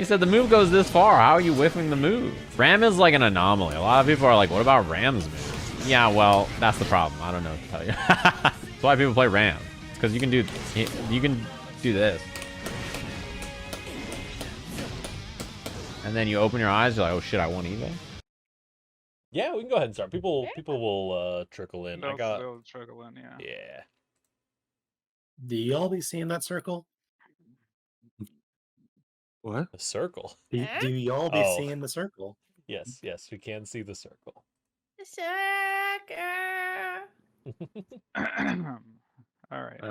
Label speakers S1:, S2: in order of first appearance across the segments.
S1: He said the move goes this far. How are you whiffing the move? Ram is like an anomaly. A lot of people are like, what about Ram's move? Yeah, well, that's the problem. I don't know what to tell you. That's why people play Ram. It's because you can do this. And then you open your eyes, you're like, oh shit, I won eBay?
S2: Yeah, we can go ahead and start. People will trickle in.
S3: They'll trickle in, yeah.
S2: Yeah.
S4: Do y'all be seeing that circle?
S5: What?
S2: The circle.
S4: Do y'all be seeing the circle?
S2: Yes, we can see the circle.
S6: The circle.
S3: All right.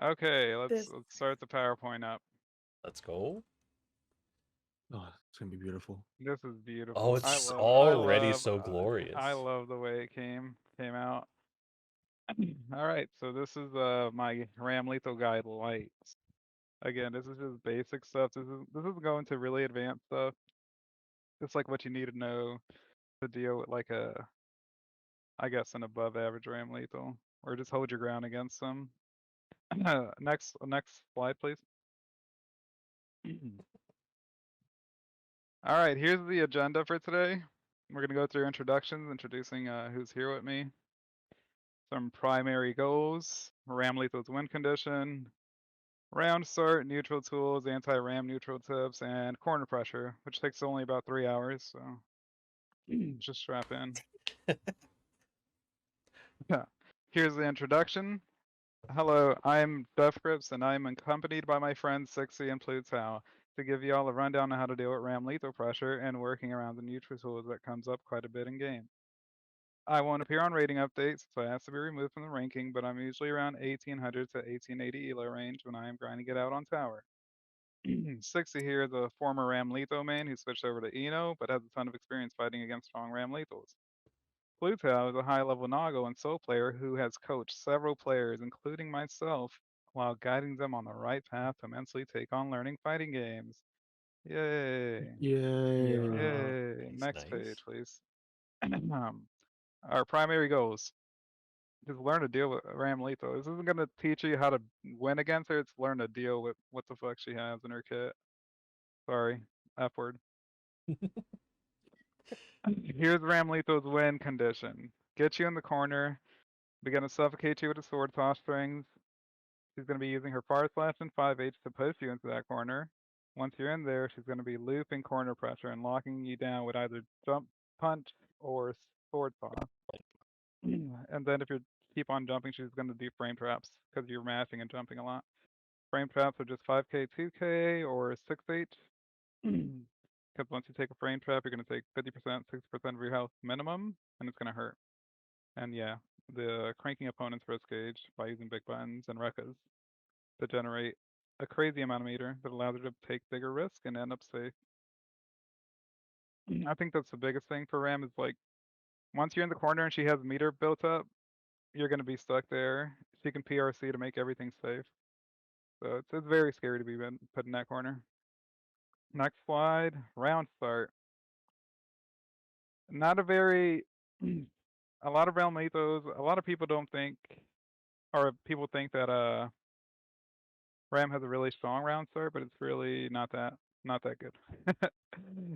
S3: Okay, let's start the PowerPoint up.
S2: Let's go.
S5: Oh, it's gonna be beautiful.
S3: This is beautiful.
S2: Oh, it's already so glorious.
S3: I love the way it came out. All right, so this is my Ramlethal Guide Lights. Again, this is just basic stuff. This is going to really advanced stuff. It's like what you need to know to deal with like I guess an above average Ramlethal, or just hold your ground against them. Next slide, please. All right, here's the agenda for today. We're gonna go through introductions, introducing who's here with me. Some primary goals, Ramlethal's win condition, round start, neutral tools, anti-ram neutral tips, and corner pressure, which takes only about 3 hours, so just strap in. Yeah. Here's the introduction. Hello, I'm Deathgrips, and I'm accompanied by my friends Sixy and Pluto to give you all a rundown on how to deal with ram lethal pressure and working around the neutral tools that comes up quite a bit in game. I won't appear on rating updates, so I have to be removed from the ranking, but I'm usually around 1800 to 1880 elo range when I am grinding it out on tower. Sixy here is a former ram lethal main who switched over to Eno, but has a ton of experience fighting against strong ram lethals. Pluto is a high-level Nago and Soul player who has coached several players, including myself, while guiding them on the right path to immensely take on learning fighting games. Yay!
S5: Yay!
S3: Next page, please. Our primary goals. Just learn to deal with Ram Lethal. This isn't going to teach you how to win against her, it's learn to deal with what the fuck she has in her kit. Sorry, F word. Here's Ram Lethal's win condition. Get you in the corner. Begin to suffocate you with a sword toss strings. She's going to be using her far slash and 5H to push you into that corner. Once you're in there, she's going to be looping corner pressure and locking you down with either jump punch or sword toss. And then if you keep on jumping, she's going to do frame traps because you're mashing and jumping a lot. Frame traps are just 5k, 2k, or 6h. Because once you take a frame trap, you're going to take 50%, 60% of your health minimum, and it's going to hurt. And yeah, the cranking opponent's risk gauge by using big buttons and rekkas to generate a crazy amount of meter that allows her to take bigger risk and end up safe. I think that's the biggest thing for Ram is like, once you're in the corner and she has meter built up, you're going to be stuck there. She can PRC to make everything safe. So it's very scary to be put in that corner. Next slide, round start. Not a very, a lot of Realm Lethos, a lot of people don't think, or people think that Ram has a really strong round start, but it's really not that good.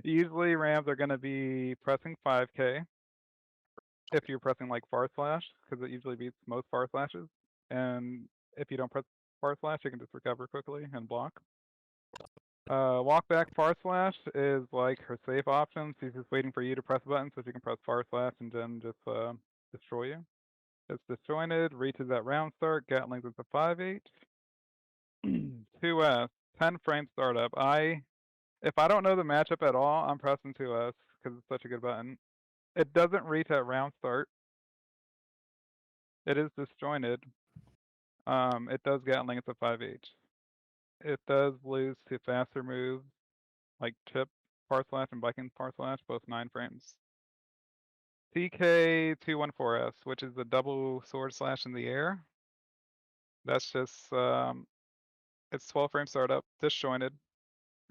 S3: Usually Rams are going to be pressing 5k if you're pressing like far slash, because it usually beats most far slashes. And if you don't press far slash, you can just recover quickly and block. Walk back far slash is like her safe option. She's just waiting for you to press a button so she can press far slash and then just destroy you. It's disjointed, reaches that round start, Gatlings with the 5-8. 2S, 10 frame startup. If I don't know the matchup at all, I'm pressing 2S because it's such a good button. It doesn't reach at round start. It is disjointed. It does Gatling at the 5H. It does lose to faster moves like chip far slash and biking far slash, both 9 frames. TK214S, which is the double sword slash in the air. That's just it's 12 frame startup, disjointed.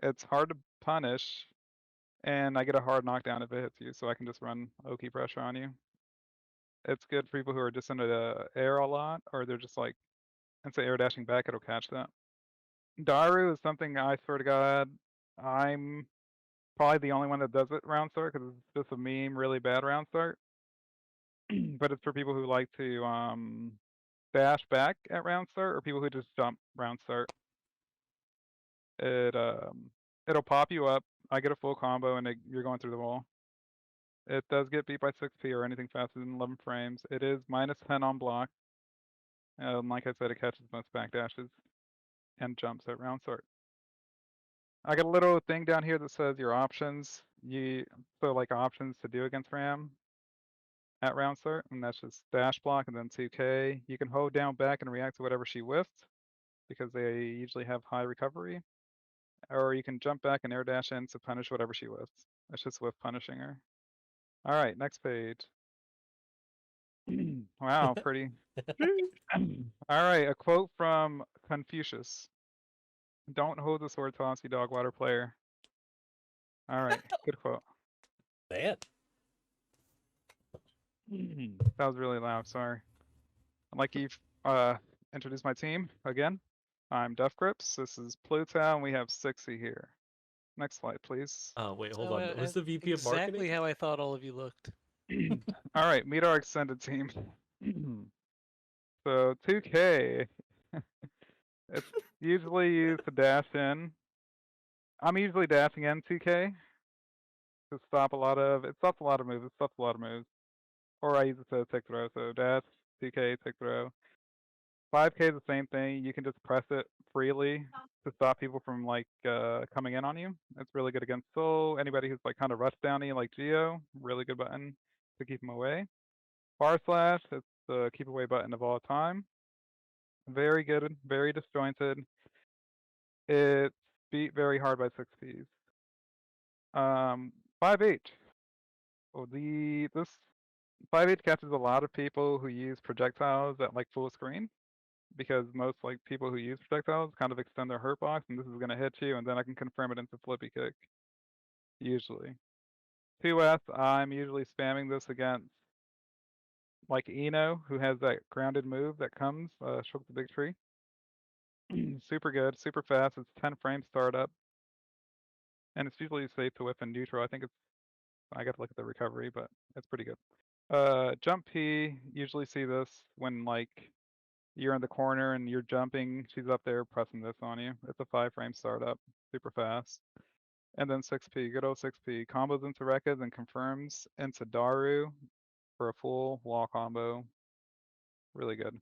S3: It's hard to punish, and I get a hard knockdown if it hits you, so I can just run Oki pressure on you. It's good for people who are just in the air a lot, or they're just like, instead of air dashing back, it'll catch that. Daru is something I swear to God, I'm probably the only one that does it round start because it's just a meme, really bad round start. But it's for people who like to dash back at round start or people who just jump round start. It'll pop you up. I get a full combo and you're going through the wall. It does get beat by 6p or anything faster than 11 frames. It is -10 on block. Like I said, it catches most back dashes and jumps at round start. I got a little thing down here that says your options. So like options to do against Ram at round start, and that's just dash block and then 2k. You can hold down back and react to whatever she whiffed because they usually have high recovery. Or you can jump back and air dash in to punish whatever she whiffs. That's just whiff punishing her. All right, next page. Wow, pretty. All right, a quote from Confucius. Don't hold the sword toss, you dog water player. All right, good quote.
S2: Man.
S3: That was really loud, sorry. I'd like you introduce my team again. I'm Deathgrips, this is Pluto, and we have Sixy here. Next slide, please.
S2: Oh wait, hold
S7: So,
S2: on. Who's the VP of
S7: exactly
S2: marketing?
S7: how I thought all of you looked.
S3: All right, meet our extended team. So 2K, it's usually used to dash in. I'm usually dashing in 2K to stop a lot of, it stops a lot of moves, Or I use it to tick throw, so dash, 2K, tick throw. 5K is the same thing, you can just press it freely to stop people from like coming in on you. It's really good against Soul, anybody who's like kind of rush downy like Geo, really good button to keep them away. Bar slash, it's the keep away button of all time. Very good, very disjointed. It's beat very hard by 6Ps. 5H. Oh, this 5H catches a lot of people who use projectiles at like full screen because most like people who use projectiles kind of extend their hurt box and this is gonna hit you and then I can confirm it into flippy kick. Usually. 2S, I'm usually spamming this against like Eno, who has that grounded move that comes, Shook the Big Tree. Super good, super fast, it's 10 frames startup. And it's usually safe to whip in neutral. I gotta look at the recovery, but it's pretty good. Jump P, usually see this when like you're in the corner and you're jumping, she's up there pressing this on you. It's a 5-frame startup, super fast. And then 6P, good old 6P, combos into Rekkas and confirms into Daru for a full wall combo. Really good.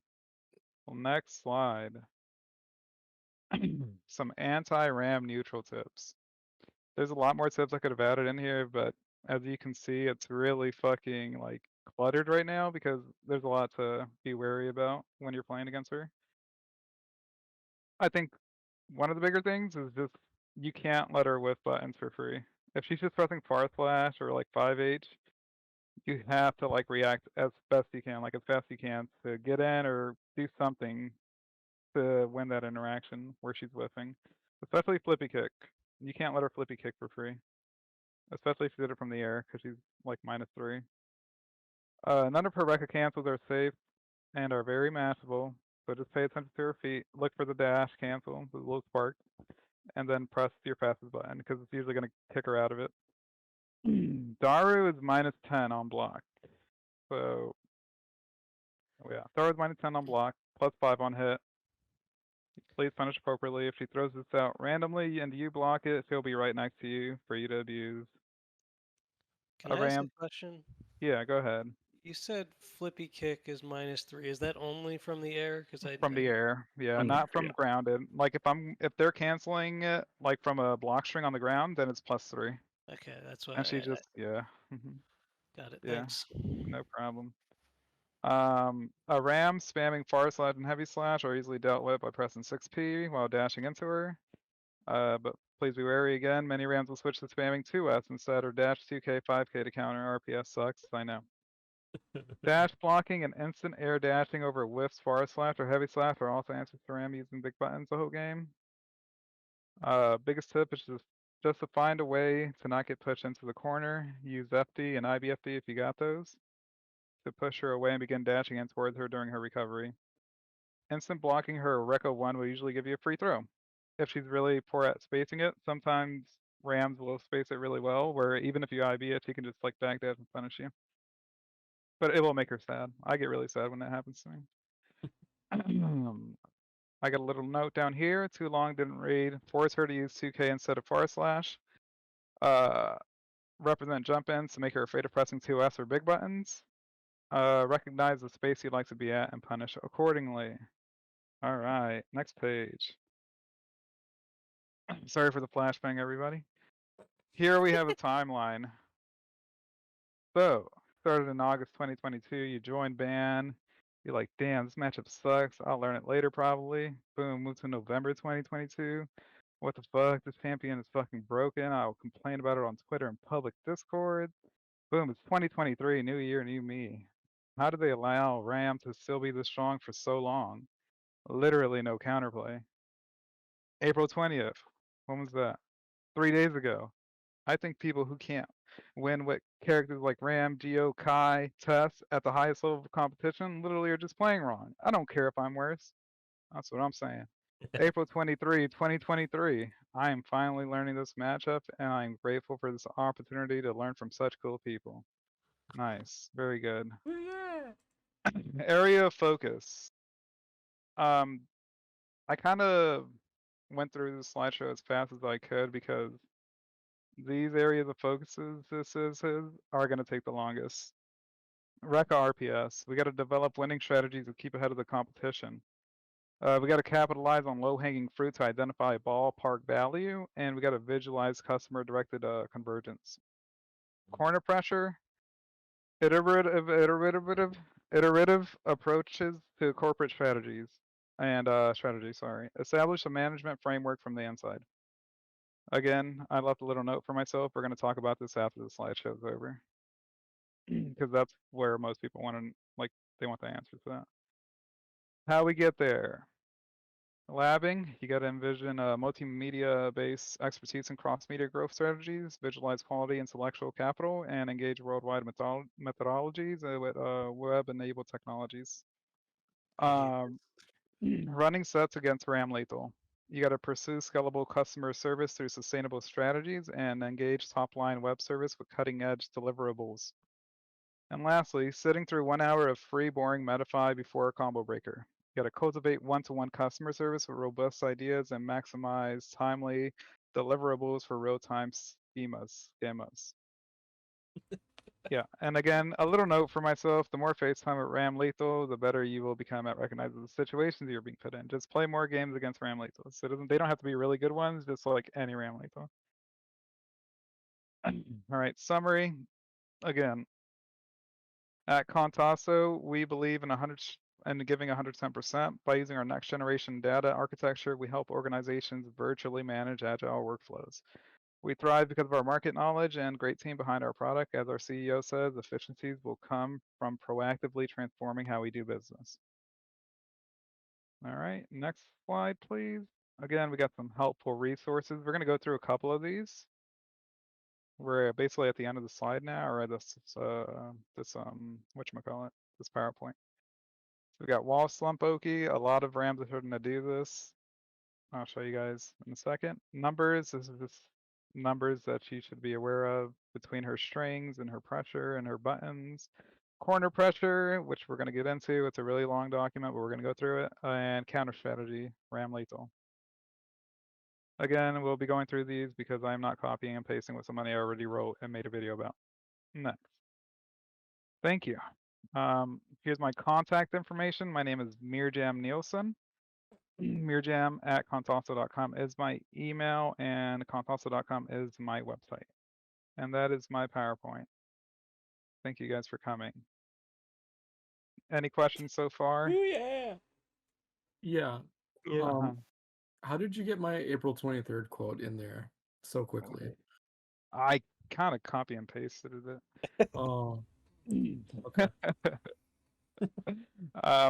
S3: Well, next slide. Some anti-ram neutral tips. There's a lot more tips I could have added in here, but as you can see, it's really fucking like cluttered right now because there's a lot to be wary about when you're playing against her. I think one of the bigger things is just you can't let her whiff buttons for free. If she's just pressing far slash or like 5H, you have to like react as best you can, like as fast you can to get in or do something to win that interaction where she's whiffing. Especially flippy kick. You can't let her flippy kick for free. Especially if you did it from the air, because she's like -3. None of her Rekka cancels are safe and are very mashable, so just pay attention to her feet, look for the dash cancel, the little spark, and then press your fastest button, because it's usually going to kick her out of it. Daru is -10 on block. So, yeah, Daru is -10 on block, +5 on hit. Please punish appropriately. If she throws this out randomly and you block it, she'll be right next to you for you to abuse.
S7: Can I ask a
S3: Ram,
S7: question?
S3: yeah, go ahead.
S7: You said flippy kick is -3. Is that only from the air? Because
S3: From the air, yeah,
S5: From the
S3: not
S5: air,
S3: from
S5: yeah.
S3: grounded. Like if they're canceling it like from a block string on the ground, then it's +3.
S7: Okay, that's why
S3: And she
S7: I
S3: just yeah. Mhm.
S7: got it.
S3: Yeah,
S7: Thanks.
S3: no problem. A ram spamming far slash and heavy slash are easily dealt with by pressing 6P while dashing into her. But please be wary again. Many rams will switch to spamming 2S instead or dash 2K, 5K to counter. RPS sucks, I know. Dash blocking and instant air dashing over whiffs, far slash, or heavy slash are also answers to ram using big buttons the whole game. Biggest tip is just to find a way to not get pushed into the corner. Use FD and IBFD if you got those to push her away and begin dashing in towards her during her recovery. Instant blocking her Rekka 1 will usually give you a free throw. if she's really poor at spacing it. Sometimes Rams will space it really well, where even if you IB it, she can just like backdash and punish you. But it will make her sad. I get really sad when that happens to me. I got a little note down here. Too long didn't read. Force her to use 2K instead of far slash. Represent jump ins to make her afraid of pressing 2S or big buttons. Recognize the space you'd like to be at and punish accordingly. All right, next page. Sorry for the flashbang, everybody. Here we have a timeline. So, started in August 2022. You joined ban. You're like, damn, this matchup sucks. I'll learn it later, probably. Boom, moved to November 2022. What the fuck? This champion is fucking broken. I'll complain about it on Twitter and public Discord. Boom, it's 2023. New year, new me. How did they allow Ram to still be this strong for so long? Literally no counterplay. April 20th. When was that? 3 days ago. I think people who can't win with characters like Ram, Geo, Kai, Tess at the highest level of competition literally are just playing wrong. I don't care if I'm worse. That's what I'm saying. April 23, 2023. I am finally learning this matchup and I'm grateful for this opportunity to learn from such cool people. Nice. Very good. Area of focus. I kind of went through the slideshow as fast as I could because these areas of focuses are going to take the longest. Rekka RPS. We got to develop winning strategies to keep ahead of the competition. We got to capitalize on low-hanging fruit to identify ballpark value, and we got to visualize customer-directed convergence. Corner pressure. Iterative approaches to corporate strategies and establish a management framework from the inside. Again, I left a little note for myself. We're going to talk about this after the slideshow's over, because that's where most people want to they want the answer to that. How we get there? Labbing, you got to envision a multimedia-based expertise in cross-media growth strategies, visualize quality intellectual capital, and engage worldwide methodologies with web-enabled technologies. Running sets against Ramlethal. You got to pursue scalable customer service through sustainable strategies and engage top-line web service with cutting-edge deliverables. And lastly, sitting through 1 hour of free, boring Metafy before a combo breaker. You got to cultivate one-to-one customer service with robust ideas and maximize timely deliverables for real-time schemas. Yeah, and again, a little note for myself, the more FaceTime at Ramlethal, the better you will become at recognizing the situations you're being put in. Just play more games against Ramlethal. So they don't have to be really good ones, just like any Ramlethal. All right, summary. Again, at Contasso, we believe in giving 110%. By using our next generation data architecture, we help organizations virtually manage agile workflows. We thrive because of our market knowledge and great team behind our product. As our CEO says, efficiencies will come from proactively transforming how we do business. All right, next slide, please. Again, we got some helpful resources. We're going to go through a couple of these. We're basically at the end of the slide now, or this whatchamacallit, this PowerPoint. So we got Wall Slump Oki. A lot of Rams are starting to do this. I'll show you guys in a second. Numbers, this is just numbers that you should be aware of between her strings and her pressure and her buttons. Corner pressure, which we're going to get into. It's a really long document, but we're going to go through it. And counter strategy, Ramlethal. Again, we'll be going through these because I'm not copying and pasting what somebody already wrote and made a video about. Next. Thank you. Here's my contact information. My name is Mirjam Nielsen. Mirjam@contasso.com is my email, and contasso.com is my website. And that is my PowerPoint. Thank you guys for coming. Any questions so far?
S2: Ooh, yeah.
S5: Yeah.
S3: Uh-huh.
S5: How did you get my April 23rd quote in there so quickly?
S3: I kind of copy and pasted it.
S5: Oh, okay.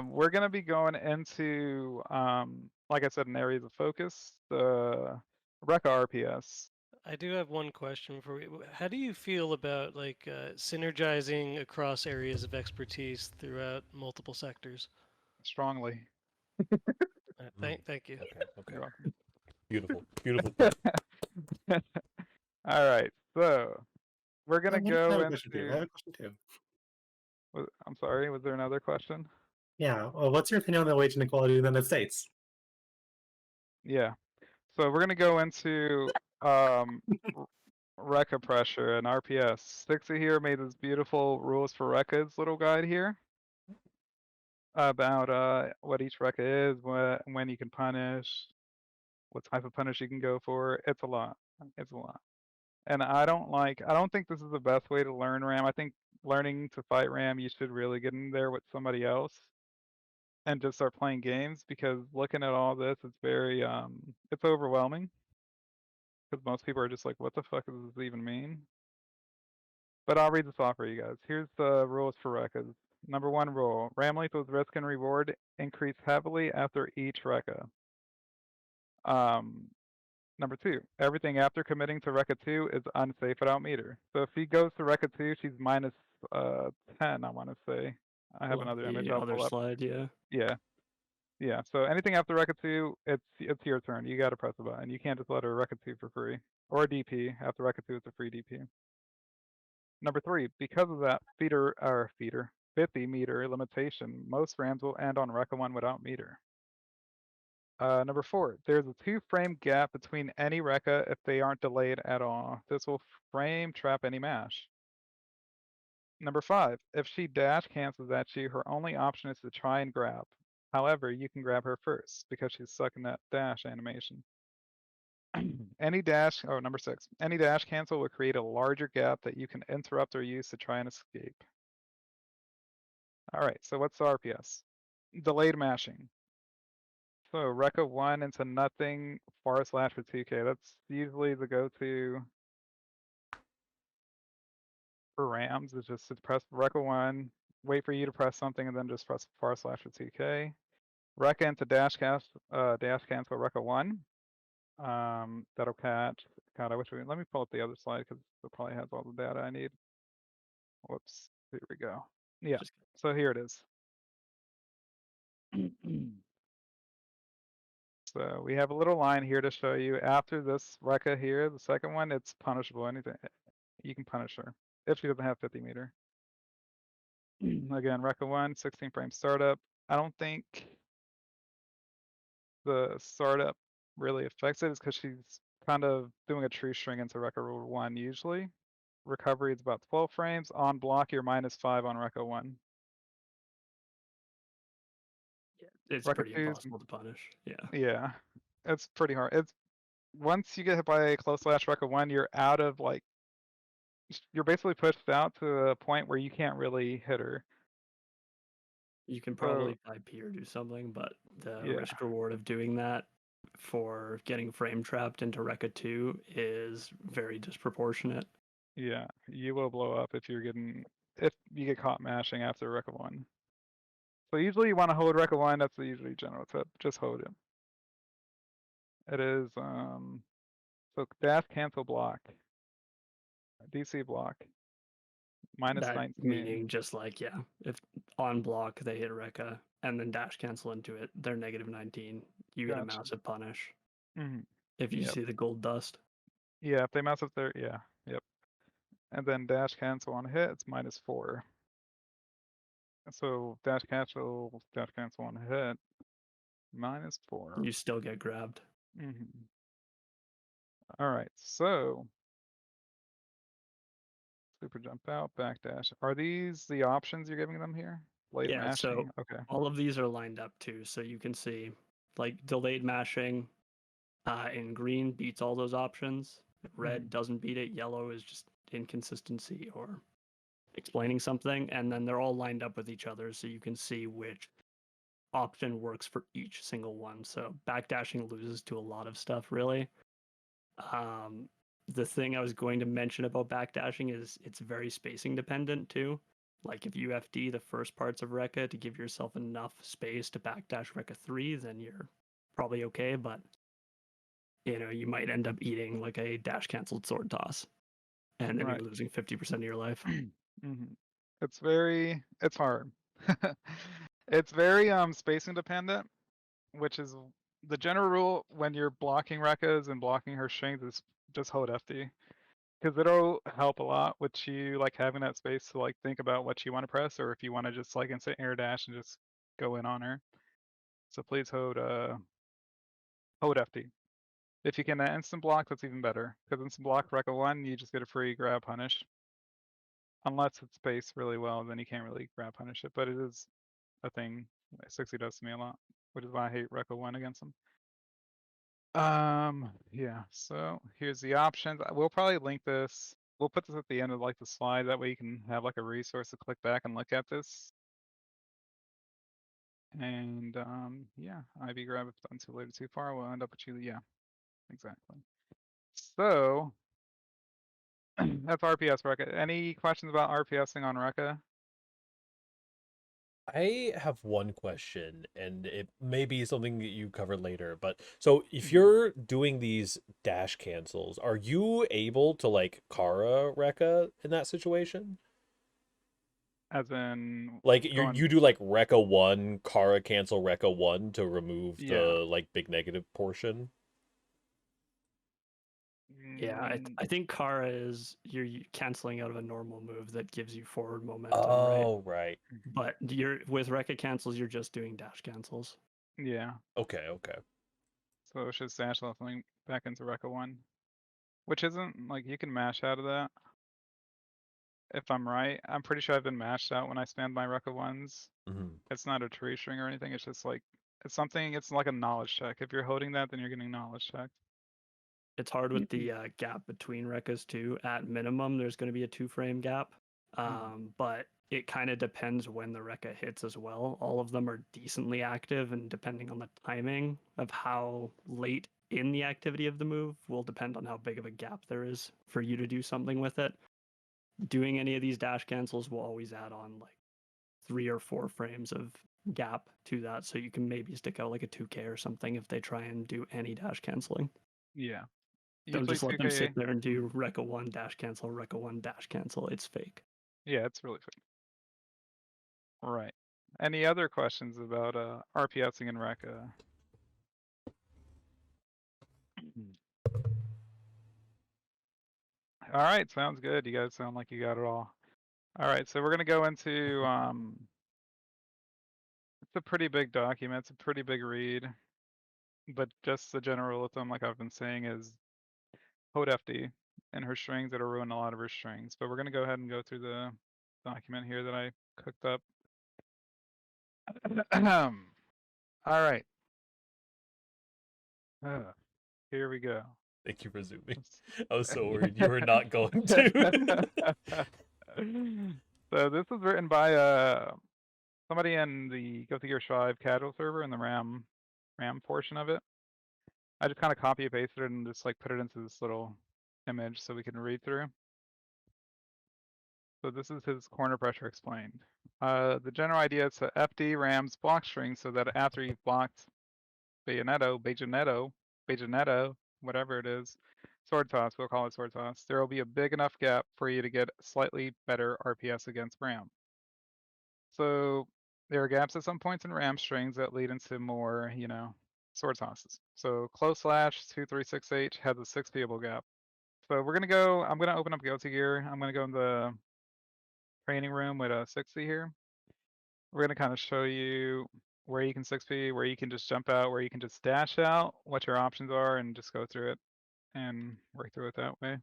S3: We're going to be going into, like I said, in areas of focus, the Rekka RPS.
S7: I do have one question for you. How do you feel about synergizing across areas of expertise throughout multiple sectors?
S3: Strongly.
S7: Thank you.
S2: Okay.
S3: You're welcome.
S2: Beautiful, beautiful.
S3: All right, so we're gonna
S4: I
S3: go
S4: have a question too. I have
S3: into.
S4: a question too.
S3: I'm sorry. Was there another question?
S4: Yeah. Well, what's your opinion on the wage inequality in the United States?
S3: Yeah. So we're gonna go into um, Rekka pressure and RPS. Stixie here made this beautiful rules for Rekka's little guide here about what each Rekka is, when you can punish, what type of punish you can go for. It's a lot. It's a lot. And I don't think this is the best way to learn RAM. I think learning to fight RAM, you should really get in there with somebody else and just start playing games, because looking at all this, it's very it's overwhelming, because most people are just like, what the fuck does this even mean? But I'll read this off for you guys. Here's the rules for Rekkas. Number 1 rule: Ramlethal's risk and reward increase heavily after each Rekka. Number 2, everything after committing to Rekka 2 is unsafe without meter. So if he goes to Rekka 2, she's minus 10, I want to say. I have
S8: Pull up
S3: another image
S8: the
S3: I'll
S8: other
S3: pull up.
S8: slide, yeah.
S3: Yeah. Yeah, so anything after Rekka 2, it's your turn. You gotta press a button. You can't just let her Rekka 2 for free. Or a DP. After Rekka 2, it's a free DP. Number 3, because of that 50 meter limitation, most rams will end on Rekka 1 without meter. Number 4, there's a 2-frame gap between any Rekka if they aren't delayed at all. This will frame trap any mash. Number 5, if she dash cancels at you, her only option is to try and grab. However, you can grab her first because she's stuck in that dash animation. Number 6, any dash cancel will create a larger gap that you can interrupt or use to try and escape. All right, so what's the RPS? Delayed mashing. So Rekka 1 into nothing, far slash for 2k. That's usually the go-to for rams, is just to press Rekka 1, wait for you to press something, and then just press far slash for 2k. Rekka into dash cancel Rekka 1. That'll catch. God, let me pull up the other slide because it probably has all the data I need. Whoops, here we go. Yeah,
S8: Just-
S3: so here it is. So we have a little line here to show you after this Rekka here, the second one, it's punishable. Anything, you can punish her if she doesn't have 50 meter. Again, Rekka 1, 16 frame startup. I don't think the startup really affects it. It's because she's kind of doing a true string into Rekka rule 1 usually. Recovery is about 12 frames. On block, you're -5 on Rekka 1.
S8: It's
S3: Rekka
S8: pretty
S3: 2's
S8: impossible to punish. Yeah.
S3: Yeah, it's pretty hard. It's once you get hit by a close slash Rekka 1, you're out of you're basically pushed out to a point where you can't really hit her.
S8: You can
S3: So
S8: probably IP or do something, but the
S3: yeah,
S8: risk reward of doing that for getting frame trapped into Rekka 2 is very disproportionate.
S3: yeah, you will blow up if you get caught mashing after Rekka 1. So usually you want to hold Rekka 1. That's the usually general tip. Just hold it. It is so dash cancel block, DC block,
S8: That
S3: -19.
S8: meaning just like, yeah, if on block they hit Rekka and then dash cancel into it, they're -19. You get a
S3: Gotcha.
S8: massive punish.
S3: Mhm.
S8: If you
S3: Yep.
S8: see the gold dust.
S3: Yeah, if they mess up their, yeah, yep. And then dash cancel on hit, it's -4. So dash cancel on hit, -4.
S8: You still get grabbed.
S3: All right, so super jump out, backdash. Are these the options you're giving them here? Late
S8: Yeah, so
S3: mashing? Okay.
S8: all of these are lined up too, so you can see like delayed mashing in green beats all those options. Red doesn't beat it. Yellow is just inconsistency or explaining something, and then they're all lined up with each other, so you can see which option works for each single one. So backdashing loses to a lot of stuff, really. The thing I was going to mention about backdashing is it's very spacing dependent too. Like if you FD the first parts of Rekka to give yourself enough space to backdash Rekka 3, then you're probably okay, but you might end up eating like a dash canceled sword toss. And then
S3: Right.
S8: you're losing 50% of your life.
S3: It's hard. It's very spacing dependent, which is the general rule when you're blocking Rekkas and blocking her strings is just hold FD. Because it'll help a lot with you like having that space to like think about what you want to press, or if you want to just like instant air dash and just go in on her. So please hold FD. If you can instant block, that's even better. Because instant block Rekka 1, you just get a free grab punish. Unless it's spaced really well, then you can't really grab punish it. But it is a thing 60 does to me a lot, which is why I hate Rekka 1 against him. Yeah, so here's the options. We'll probably link this. We'll put this at the end of like the slide. That way you can have like a resource to click back and look at this. And yeah, IB grab if done too late or too far, we'll end up with you. Yeah, exactly. So that's RPS Rekka. Any questions about RPSing on Rekka?
S2: I have one question, and it may be something that you cover later, but so if
S3: Mhm.
S2: you're doing these dash cancels, are you able to like Kara Rekka in that situation?
S3: As in
S2: Like you
S3: going,
S2: you do like Rekka 1, Kara cancel Rekka 1 to remove
S3: yeah.
S2: the like big negative portion?
S8: Yeah,
S3: Mm,
S8: I think Kara is you're canceling out of a normal move that gives you forward momentum, right?
S2: Oh, right.
S8: But you're with Rekka cancels, you're just doing dash cancels.
S3: yeah.
S2: Okay, okay.
S3: So it's just dash leveling back into Rekka 1. Which isn't like you can mash out of that. If I'm right, I'm pretty sure I've been mashed out when I spam my Rekka 1s.
S2: Hmm.
S3: It's not a tree string or anything. It's just like it's something. It's like a knowledge check. If you're holding that, then you're getting knowledge checked.
S8: It's hard with the gap between Rekkas too. At minimum, there's going to be a 2-frame gap, but it kind of depends when the Rekka hits as well. All of them are decently active, and depending on the timing of how late in the activity of the move will depend on how big of a gap there is for you to do something with it. Doing any of these dash cancels will always add on like 3 or 4 frames of gap to that, so you can maybe stick out like a 2K or something if they try and do any dash canceling.
S3: Yeah.
S8: Don't
S3: Usually
S8: just let them
S3: 2K.
S8: sit there and do Rekka 1 dash cancel, Rekka 1 dash cancel. It's fake.
S3: Yeah, it's really fake. Right. Any other questions about RPSing in Rekka? All right, sounds good. You guys sound like you got it all. All right, so we're gonna go into it's a pretty big document. It's a pretty big read. But just the general rule of thumb, like I've been saying, is hold FD and her strings. It'll ruin a lot of her strings. But we're gonna go ahead and go through the document here that I cooked up. All right. Here we go.
S2: Thank you for zooming. I was so worried you were not going to.
S3: So this was written by somebody in the Go Gear 5 casual server in the RAM portion of it. I just kind of copy and pasted it and just like put it into this little image so we can read through. So this is his corner pressure explained. The general idea is to FD Rams block string so that after you've blocked Bayonetto, whatever it is, sword toss, we'll call it sword toss, there will be a big enough gap for you to get slightly better RPS against Ram. So there are gaps at some points in Ram strings that lead into more, sword tosses. So close slash 2368 has a 6 payable gap. So we're gonna go, I'm gonna open up Go Gear. I'm gonna go in the training room with a 60 here. We're gonna kind of show you where you can 6P, where you can just jump out, where you can just dash out, what your options are, and just go through it and work through it that way.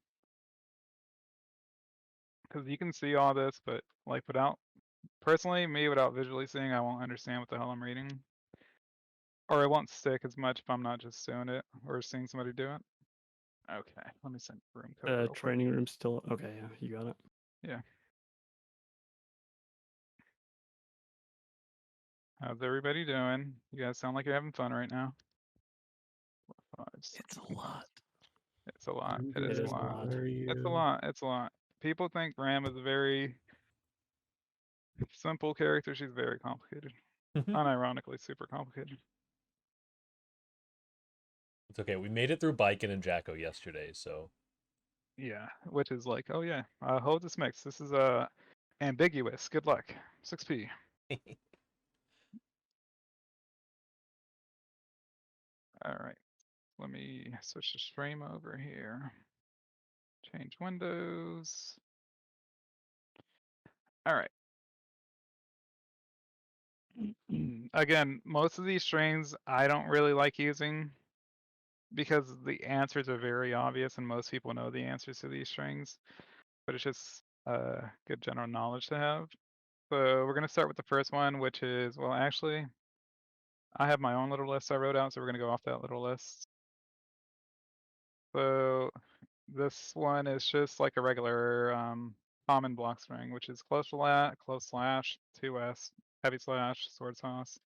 S3: Because you can see all this, but like personally, me without visually seeing, I won't understand what the hell I'm reading. Or it won't stick as much if I'm not just doing it or seeing somebody do it. Okay, let me send room code real quick.
S8: Training room still okay. Yeah, you got it.
S3: Yeah. How's everybody doing? You guys sound like you're having fun right now. 4, 5, 6,
S7: It's a lot.
S3: It's a lot.
S4: I'm
S3: It is
S8: It
S3: a
S8: is a
S3: lot.
S8: lot.
S4: How are
S3: It's a
S4: you?
S3: lot. It's a lot. People think Ram is a very simple character. She's very complicated. Unironically super complicated.
S2: It's okay. We made it through Biken and Jacko yesterday, so
S3: Yeah, which is like, oh yeah, hold this mix. This is ambiguous. Good luck. 6P. Alright. Let me switch the stream over here. Change windows. Alright. Again, most of these strings I don't really like using because the answers are very obvious and most people know the answers to these strings, but it's just good general knowledge to have. So we're gonna start with the first one, which is, well, actually, I have my own little list I wrote out, so we're gonna go off that little list. So this one is just like a regular common block string, which is close slash, 2s, heavy slash, sword toss.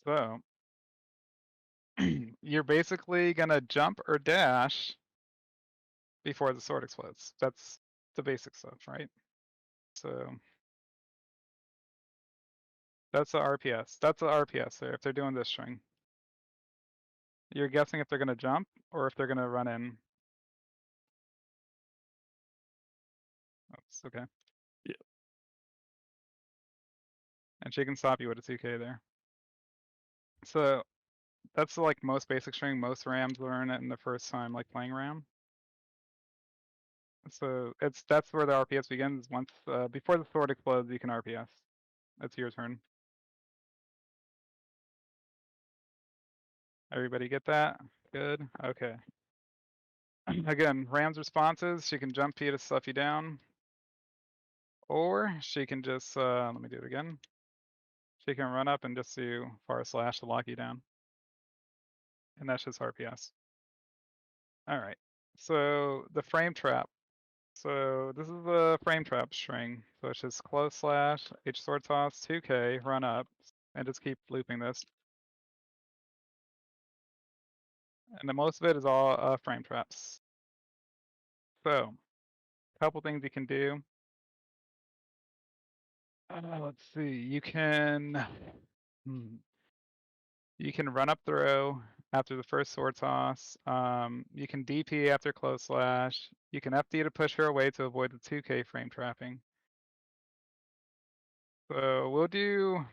S3: So you're basically gonna jump or dash before the sword explodes. That's the basic stuff, right? So that's the RPS. That's the RPS there if they're doing this string. You're guessing if they're gonna jump or if they're gonna run in. Oops, okay.
S8: Yeah.
S3: And she can stop you with a 2K there. So that's like most basic string. Most Rams learn it in the first time, like playing Ram. So that's where the RPS begins. Once before the sword explodes, you can RPS. It's your turn. Everybody get that? Good. Okay. Again, Ram's responses. She can jump you to stuff you down, or she can just let me do it again. She can run up and just do far slash to lock you down, and that's just RPS. All right. So the frame trap. So this is the frame trap string. So it's just close slash, H sword toss, 2K, run up, and just keep looping this. And the most of it is all frame traps. So, a couple things you can do. Let's see, you can run up throw after the first sword toss. You can DP after close slash. You can FD to push her away to avoid the 2K frame trapping. So we'll do,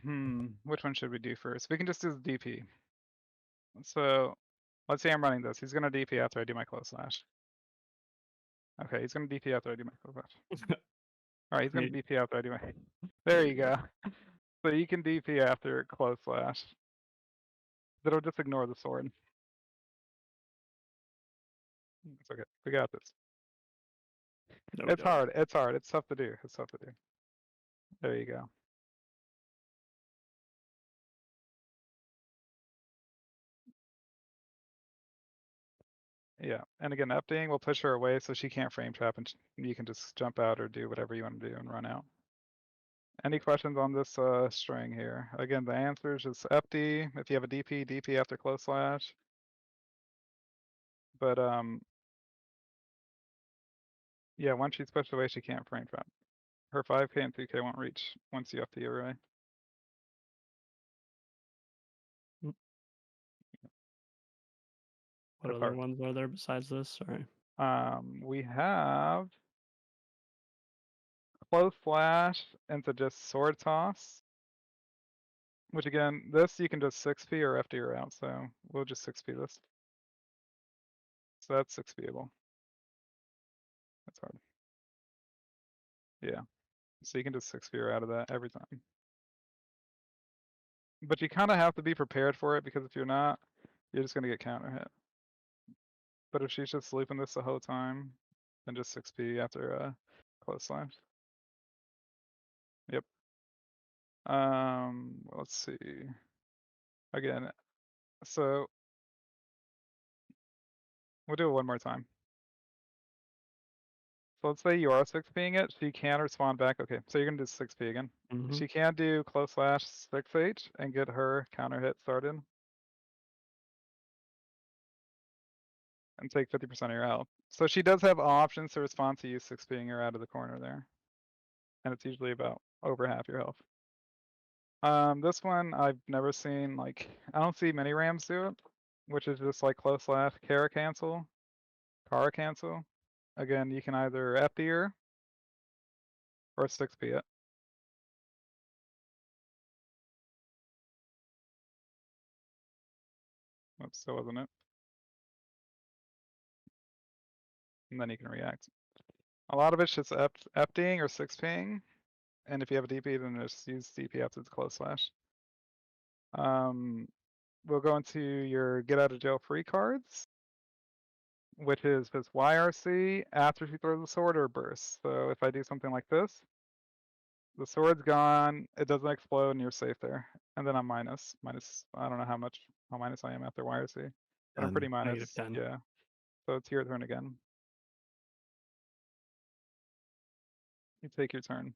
S3: which one should we do first? We can just do the DP. So let's say I'm running this. He's gonna DP after I do my close slash. Okay, he's gonna DP after I do my close slash. All right, he's gonna DP after I do my. There you go. So you can DP after close slash. It'll just ignore the sword. It's okay. We got this.
S8: No, we
S3: It's
S8: don't.
S3: hard. It's hard. It's tough to do. It's tough to do. There you go. Yeah, and again, updating will push her away so she can't frame trap, and you can just jump out or do whatever you want to do and run out. Any questions on this string here? Again, the answer is just FD. If you have a DP, DP after close slash. But yeah, once she's pushed away, she can't frame trap. Her 5K and 2K won't reach once you FD her away.
S8: What
S3: It's
S8: other
S3: hard.
S8: ones are there besides this? Sorry.
S3: We have close slash into just sword toss. Which again, this you can just 6P or FD her out, so we'll just 6P this. So that's 6Pable. That's hard. Yeah. So you can just 6P her out of that every time. But you kind of have to be prepared for it because if you're not, you're just gonna get counter hit. But if she's just looping this the whole time, then just 6P after close slash. Yep. Let's see. Again, so we'll do it one more time. So let's say you are 6Ping it, she can respond back. Okay, so you're gonna do 6P again.
S8: Mhm.
S3: She can do close slash 6H and get her counter hit started. And take 50% of your health. So she does have options to respond to you 6Ping her out of the corner there. And it's usually about over half your health. This one I've never seen, like, I don't see many Rams do it, which is just like close slash, Kara cancel, Again, you can either FD her or 6P it. so wasn't it? And then you can react. A lot of it's just FDing or 6ping. And if you have a DP, then just use DP after it's close slash. We'll go into your get out of jail free cards, which is this YRC after she throws the sword or burst. So if I do something like this, the sword's gone, it doesn't explode, and you're safe there. And then I'm minus. I don't know how minus I am after YRC. But I'm pretty minus.
S8: -10.
S3: Yeah. So it's your turn again. You take your turn.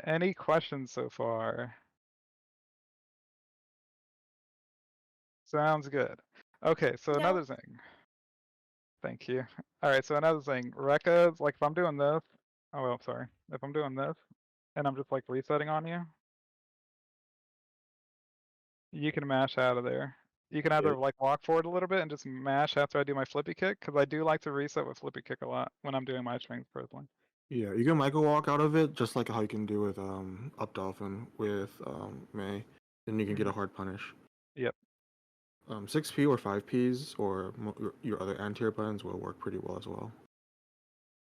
S3: Any questions so far? Sounds good. Okay, so
S6: No.
S3: another thing. Thank you. All right, so another thing. Rekka's, like, if I'm doing this, oh, well, sorry. If I'm doing this, and I'm just, like, resetting on you, you can mash out of there. You can either, like, walk forward a little bit and just mash after I do my flippy kick, because I do like to reset with flippy kick a lot when I'm doing my strings personally.
S9: Yeah, you can micro walk out of it just like how you can do with Up Dolphin with May. Then you can get a hard punish.
S3: Yep.
S9: 6P or 5Ps or your other anti-air buttons will work pretty well as well.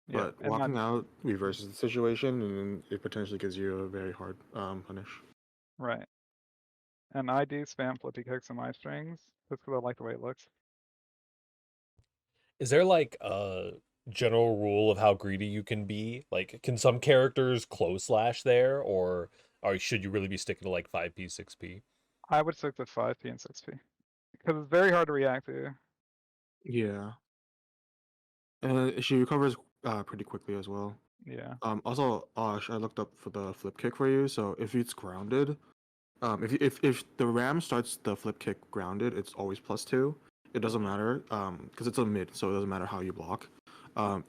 S3: Yeah.
S9: But walking out reverses the situation and it potentially gives you a very hard punish.
S3: Right. And I do spam flippy kicks in my strings just because I like the way it looks.
S2: Is there like a general rule of how greedy you can be? Like, can some characters close slash there, or should you really be sticking to like 5P, 6P?
S3: I would stick to 5P and 6P because it's very hard to react to.
S9: Yeah. And she recovers pretty quickly as well.
S3: Yeah.
S9: Also, Osh, I looked up for the flip kick for you. So if it's grounded, if the ram starts the flip kick grounded, it's always +2. It doesn't matter because it's a mid, so it doesn't matter how you block.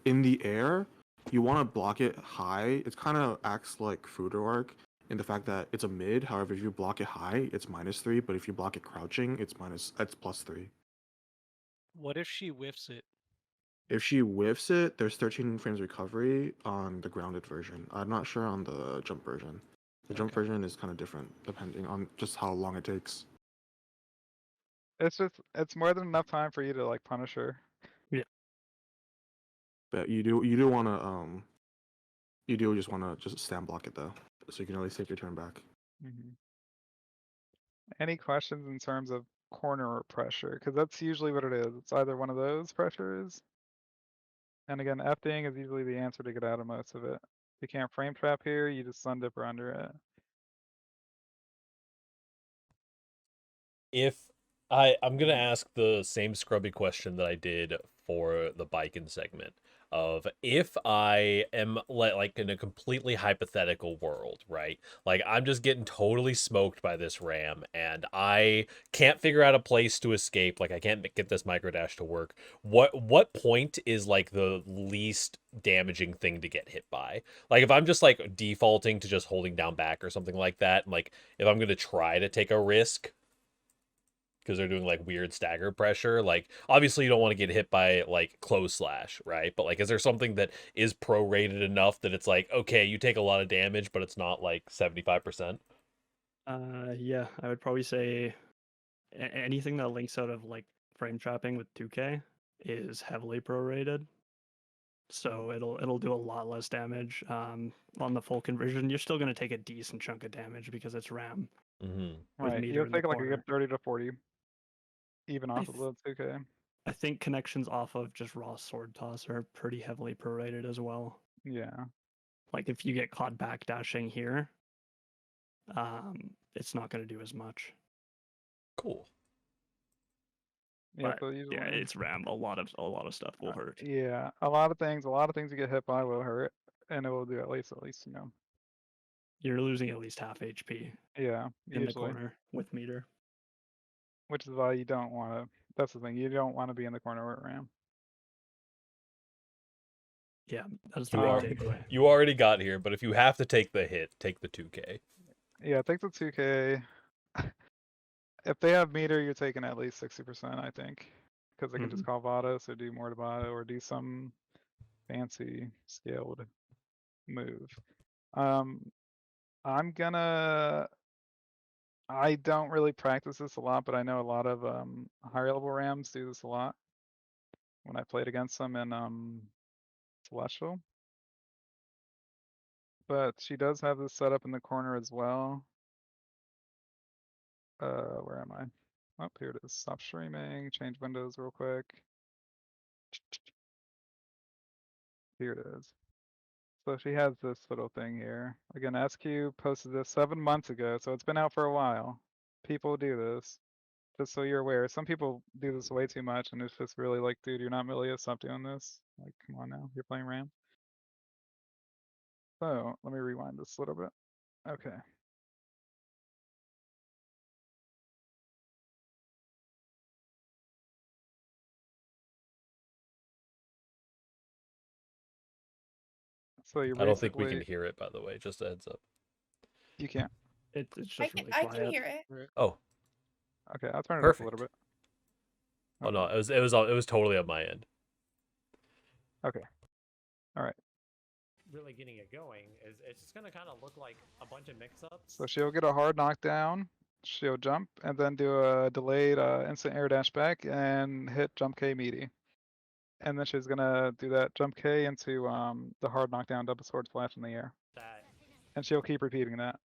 S9: In the air, you want to block it high. It kind of acts like Fruiter Arc in the fact that it's a mid. However, if you block it high, it's -3. But if you block it crouching, it's +3.
S7: What if she whiffs it?
S9: If she whiffs it, there's 13 frames recovery on the grounded version. I'm not sure on the jump version. The jump
S7: Okay.
S9: version is kind of different depending on just how long it takes.
S3: It's more than enough time for you to like punish her.
S9: But you do want to you do just want to just stand block it though, so you can at least take your turn back.
S3: Any questions in terms of corner pressure? Because that's usually what it is. It's either one of those pressures. And again, FDing is usually the answer to get out of most of it. If you can't frame trap here, you just sun dipper under it.
S2: I'm gonna ask the same scrubby question that I did for the biking segment of if I am like in a completely hypothetical world, right? Like I'm just getting totally smoked by this ram and I can't figure out a place to escape. Like I can't get this micro dash to work. What point is like the least damaging thing to get hit by? Like if I'm just like defaulting to just holding down back or something like that, and like if I'm gonna try to take a risk because they're doing like weird stagger pressure. Like obviously you don't want to get hit by like close slash, right? But like is there something that is prorated enough that it's like, okay, you take a lot of damage, but it's not like 75%?
S8: Yeah, I would probably say anything that links out of like frame trapping with 2K is heavily prorated. So it'll do a lot less damage. On the full conversion, you're still gonna take a decent chunk of damage because it's RAM.
S2: Mm-hmm.
S8: With
S3: Right.
S8: meter
S3: You'll
S8: in the
S3: take like a
S8: corner.
S3: good 30 to 40. Even off of the 2K.
S8: I think connections off of just raw sword toss are pretty heavily prorated as well.
S3: Yeah.
S8: Like if you get caught backdashing here, it's not going to do as much.
S2: Cool.
S3: Yeah,
S8: But
S3: so usually,
S8: yeah, it's RAM. A lot of stuff will hurt.
S3: yeah, a lot of things you get hit by will hurt, and it will do at least you know.
S8: You're losing at least half HP.
S3: Yeah,
S8: in
S3: usually.
S8: the corner with meter.
S3: Which is why you don't want to. That's the thing. You don't want to be in the corner with RAM.
S8: Yeah, that's the big takeaway.
S2: You already got here, but if you have to take the hit, take the 2K.
S3: Yeah, take the 2K. If they have meter, you're taking at least 60%, I think, because they can just call Vados or do more to Vado or do some fancy scaled move. I'm gonna I don't really practice this a lot, but I know a lot of higher level Rams do this a lot. When I played against them in Celestial. But she does have this set up in the corner as well. Where am I? Oh, here it is. Stop streaming, change windows real quick. Here it is. So she has this little thing here. Again, SQ posted this 7 months ago, so it's been out for a while. People do this. Just so you're aware. Some people do this way too much, and it's just really like, dude, you're not Melia, stop doing this. Like, come on now, you're playing Ram. So, let me rewind this a little bit. Okay. So you're
S2: I don't think we can
S3: basically,
S2: hear it, by the way. Just a heads up.
S3: you can't.
S8: It's just
S6: I can
S8: really
S6: I
S8: quiet.
S6: can hear it.
S2: Oh,
S3: Okay, I'll turn it up a little
S2: perfect.
S3: bit.
S2: Oh no, it was totally on my end.
S3: Okay. All right.
S1: Really getting it going is it's just gonna kind of look like a bunch of mix-ups.
S3: So she'll get a hard knockdown. She'll jump and then do a delayed instant air dash back and hit jump K meaty. And then she's gonna do that jump K into the hard knockdown double sword slash in the air.
S1: That
S3: And she'll keep repeating that.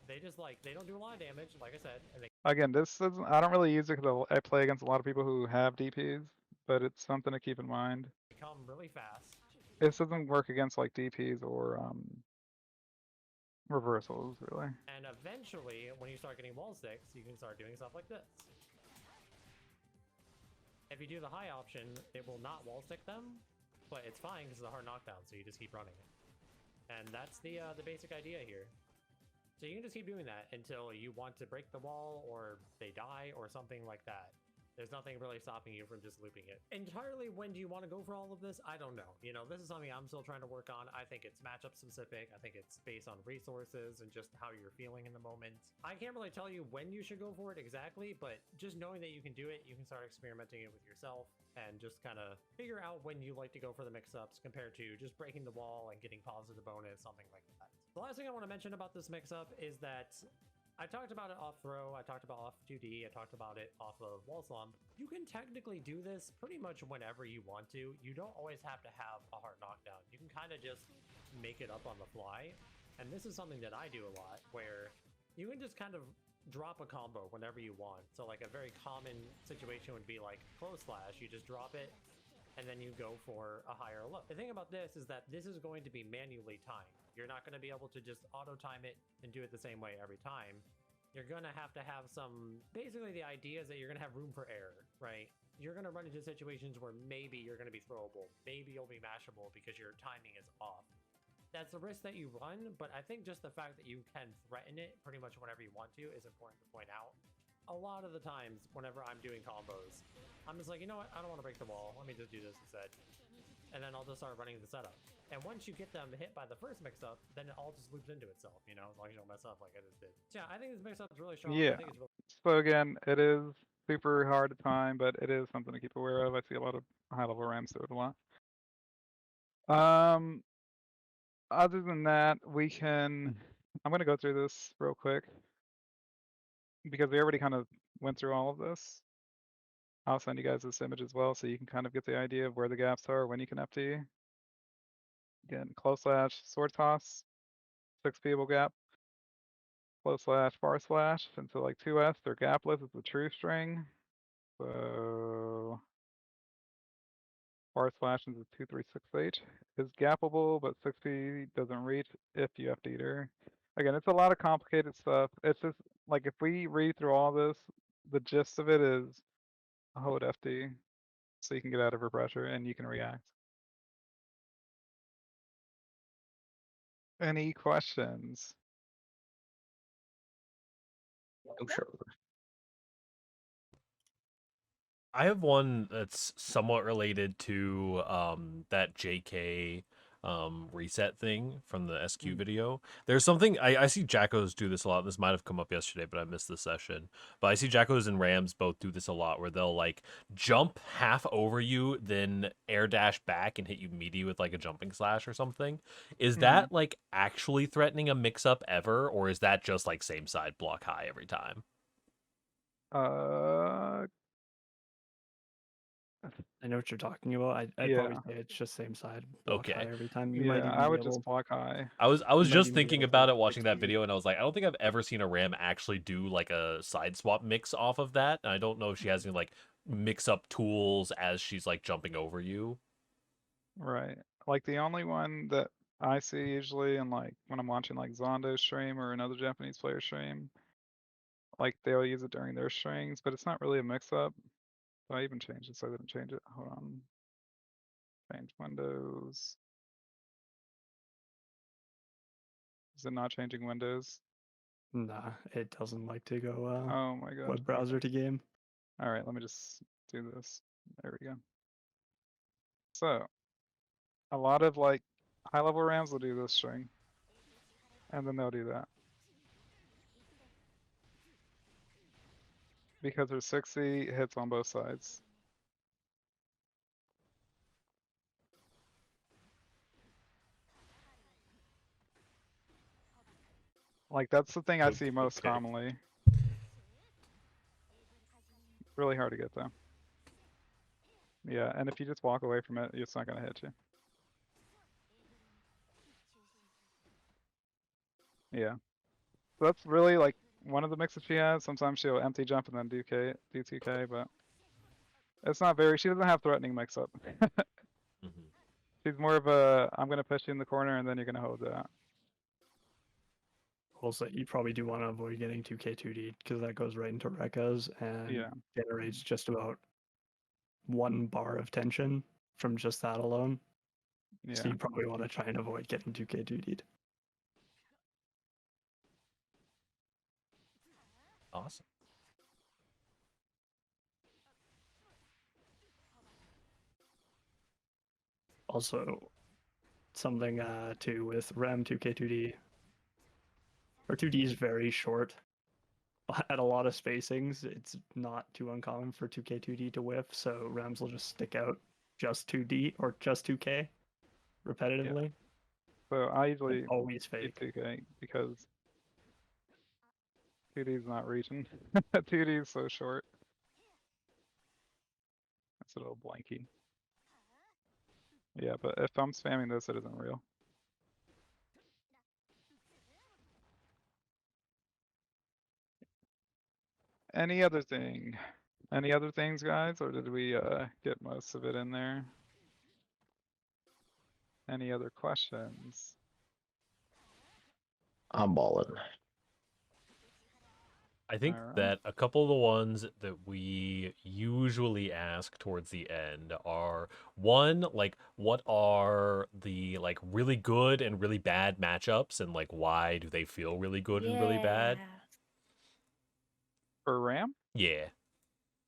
S1: they just like they don't do a lot of damage, like I said, and they
S3: Again, this isn't, I don't really use it because I play against a lot of people who have DPs, but it's something to keep in mind.
S1: come really fast.
S3: This doesn't work against like DPs or reversals really.
S1: And eventually, when you start getting wall sticks, you can start doing stuff like this. If you do the high option, it will not wall stick them, but it's fine because it's a hard knockdown, so you just keep running it. And that's the basic idea here. So you can just keep doing that until you want to break the wall, or they die, or something like that. There's nothing really stopping you from just looping it. Entirely when do you want to go for all of this? I don't know. You know, this is something I'm still trying to work on. I think it's matchup specific. I think it's based on resources and just how you're feeling in the moment. I can't really tell you when you should go for it exactly, but just knowing that you can do it, you can start experimenting it with yourself and just kind of figure out when you like to go for the mix-ups compared to just breaking the wall and getting positive bonus, something like that. The last thing I want to mention about this mix-up is that I talked about it off throw, I talked about off 2D, I talked about it off of wall slump. You can technically do this pretty much whenever you want to. You don't always have to have a hard knockdown. You can kind of just make it up on the fly. And this is something that I do a lot, where you can just kind of drop a combo whenever you want. So like a very common situation would be like close slash, you just drop it, and then you go for a higher low. The thing about this is that this is going to be manually timed. You're not going to be able to just auto time it and do it the same way every time. You're going to have some, basically the idea is that you're going to have room for error, right? You're going to run into situations where maybe you're going to be throwable, maybe you'll be mashable because your timing is off. That's a risk that you run, but I think just the fact that you can threaten it pretty much whenever you want to is important to point out. A lot of the times, whenever I'm doing combos, I'm just like, you know what, I don't want to break the wall, let me just do this instead. And then I'll just start running the setup. And once you get them hit by the first mix-up, then it all just loops into itself, you know, as long as you don't mess up like I just did. So yeah, I think this mix-up is really strong.
S3: Yeah.
S1: I think it's really
S3: So again, it is super hard to time, but it is something to keep aware of. I see a lot of high level Rams do it a lot. Other than that, I'm gonna go through this real quick because we already kind of went through all of this. I'll send you guys this image as well, so you can kind of get the idea of where the gaps are, when you can FT. Again, close slash, sword toss, 6 people gap, close slash, far slash, into like 2S, they're gapless, it's a true string. So far slash into 2368 is gappable, but 60 doesn't reach if you FT'd her. Again, it's a lot of complicated stuff. It's just like if we read through all this, the gist of it is hold FD so you can get out of her pressure and you can react. Any questions?
S4: I'm sure.
S2: I have one that's somewhat related to that JK reset thing from the SQ video. There's something I see Jackos do this a lot. This might have come up yesterday, but I missed the session. But I see Jackos and Rams both do this a lot, where they'll like jump half over you, then air dash back and hit you meaty with like a jumping slash or something. Is that like actually threatening a mix up ever, or is that just like same side block high every time?
S8: I know what you're talking about. I'd probably say it's just same side block high every time. You might even
S3: I
S8: be
S3: would
S8: able.
S3: just block high.
S2: I was
S8: might
S2: just
S8: even be
S2: thinking
S8: able to
S2: about it
S8: hit
S2: watching that
S8: 60.
S2: video, and I was like, I don't think I've ever seen a Ram actually do like a side swap mix off of that. And I don't know if she has any like mix up tools as she's like jumping over you.
S3: Right. Like the only one that I see usually, and like when I'm watching like Zondo's stream or another Japanese player stream, like they'll use it during their strings, but it's not really a mix-up. So I even changed it so I didn't change it. Hold on. Change windows. Is it not changing windows?
S8: Nah, it doesn't like to go
S3: Oh my god.
S8: web browser to game.
S3: All right, let me just do this. There we go. So a lot of like high level Rams will do this string, and then they'll do that. Because there's 60 hits on both sides. Like that's the thing I see most
S2: Okay.
S3: commonly. Really hard to get though. Yeah, and if you just walk away from it, it's not gonna hit you. Yeah. So that's really like one of the mixes she has. Sometimes she'll empty jump and then do 2K, but it's not very, she doesn't have threatening mix up. She's more of a, I'm gonna push you in the corner and then you're gonna hold that.
S8: Also, you probably do want to avoid getting 2K2D because that goes right into Rekka's and generates just about 1 bar of tension from just that alone.
S3: Yeah.
S8: So you probably want to try and avoid getting 2K2D'd.
S2: Awesome.
S8: Also, something too with Ram 2K2D. Our 2D is very short. At a lot of spacings, it's not too uncommon for 2K2D to whiff, so Rams will just stick out just 2D or just 2K repetitively.
S3: So I usually
S8: It's always
S3: do
S8: fake.
S3: 2K because 2D's not reaching. 2D is so short. That's a little blanky. Yeah, but if I'm spamming this, it isn't real. Any other thing? Any other things, guys, or did we get most of it in there? Any other questions?
S4: I'm balling.
S2: I think
S3: Alright.
S2: that a couple of the ones that we usually ask towards the end are one, like what are the like really good and really bad matchups, and like why do they feel really good and really bad?
S3: For Ram?
S2: Yeah.